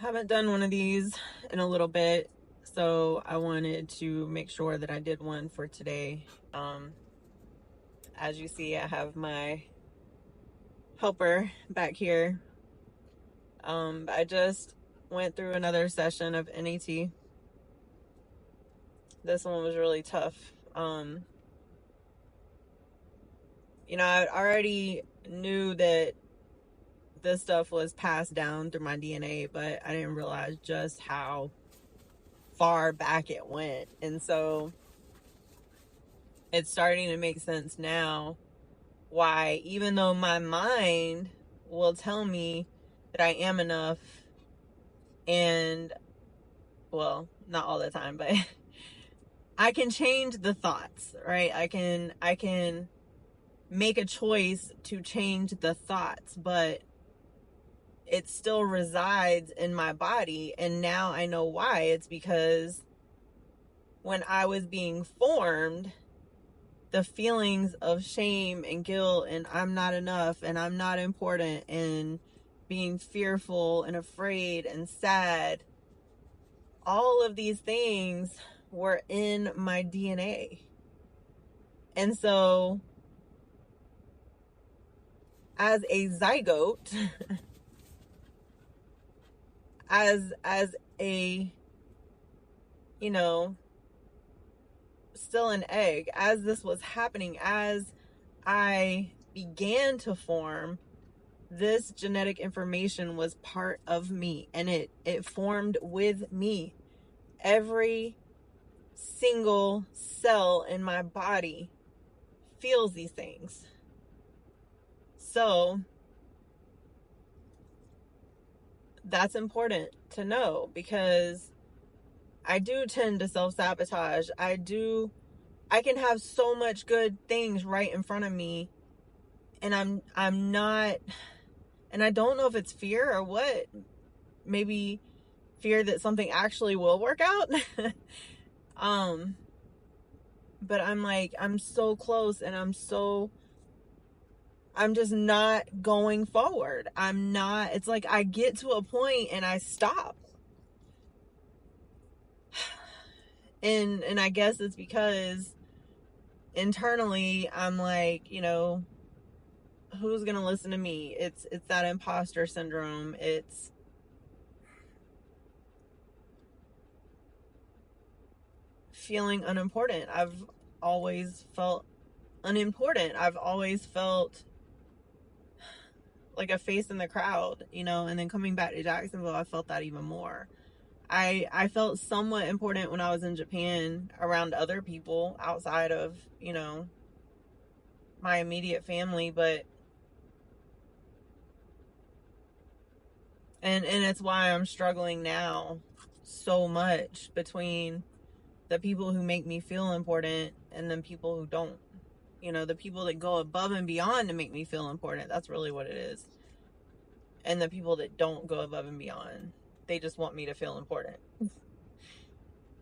Haven't done one of these in a little bit, so I wanted to make sure that I did one for today. As you see, I have my helper back here. I just went through another session of NET. This one was really tough. I already knew that this stuff was passed down through my DNA, but I didn't realize just how far back it went. And so it's starting to make sense now why, even though my mind will tell me that I am enough, and well, not all the time, but I can change the thoughts, right? I can make a choice to change the thoughts, but it still resides in my body. And now I know why. It's because when I was being formed, the feelings of shame and guilt and I'm not enough and I'm not important and being fearful and afraid and sad, all of these things were in my DNA. And so as a zygote, as a, still an egg, as this was happening, as I began to form, this genetic information was part of me, and it formed with me. Every single cell in my body feels these things. So that's important to know, because I do tend to self-sabotage. I can have so much good things right in front of me, and I'm not, and I don't know if it's fear or what. Maybe fear that something actually will work out. But I'm like, I'm so close, and I'm just not going forward. It's like I get to a point and I stop. And I guess it's because internally I'm like, who's going to listen to me? It's that imposter syndrome. It's feeling unimportant. I've always felt unimportant. I've always felt like a face in the crowd, and then coming back to Jacksonville, I felt that even more. I felt somewhat important when I was in Japan around other people outside of, my immediate family, but and it's why I'm struggling now so much between the people who make me feel important and then people who don't. The people that go above and beyond to make me feel important. That's really what it is. And the people that don't go above and beyond, they just want me to feel important.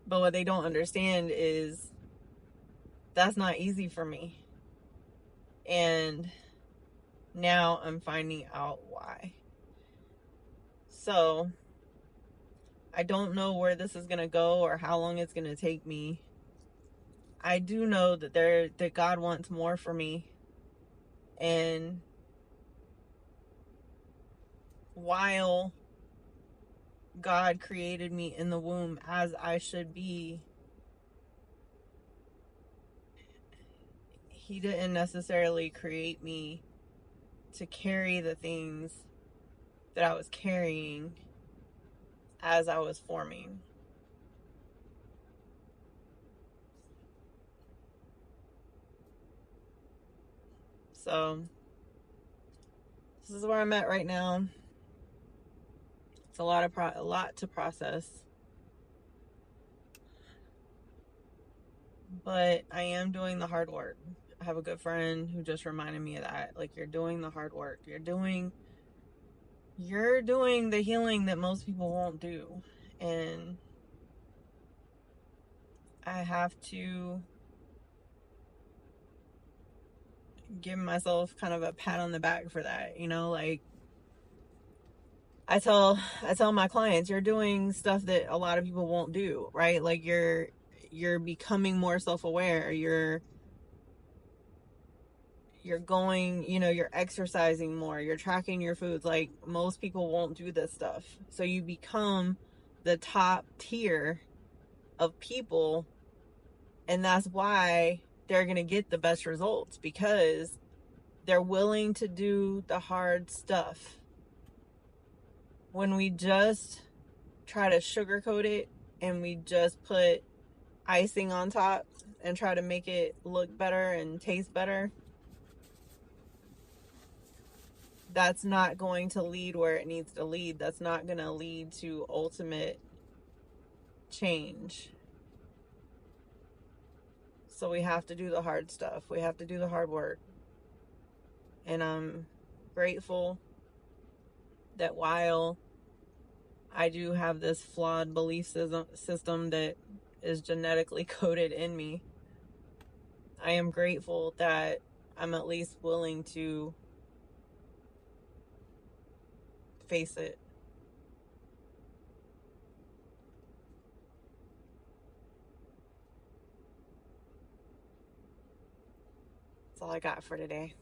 But what they don't understand is that's not easy for me. And now I'm finding out why. So I don't know where this is going to go or how long it's going to take me. I do know that God wants more for me. And while God created me in the womb as I should be, He didn't necessarily create me to carry the things that I was carrying as I was forming. So this is where I'm at right now. It's a lot to process, but I am doing the hard work. I have a good friend who just reminded me of that. Like, you're doing the hard work. You're doing the healing that most people won't do. And I have to give myself kind of a pat on the back for that. Like, I tell my clients, you're doing stuff that a lot of people won't do, right? Like you're becoming more self-aware. You're going, you're exercising more, you're tracking your foods. Like most people won't do this stuff. So you become the top tier of people, and that's why they're going to get the best results, because they're willing to do the hard stuff. When we just try to sugarcoat it and we just put icing on top and try to make it look better and taste better, that's not going to lead where it needs to lead. That's not going to lead to ultimate change. So we have to do the hard stuff. We have to do the hard work. And I'm grateful that while I do have this flawed belief system that is genetically coded in me, I am grateful that I'm at least willing to face it. That's all I got for today.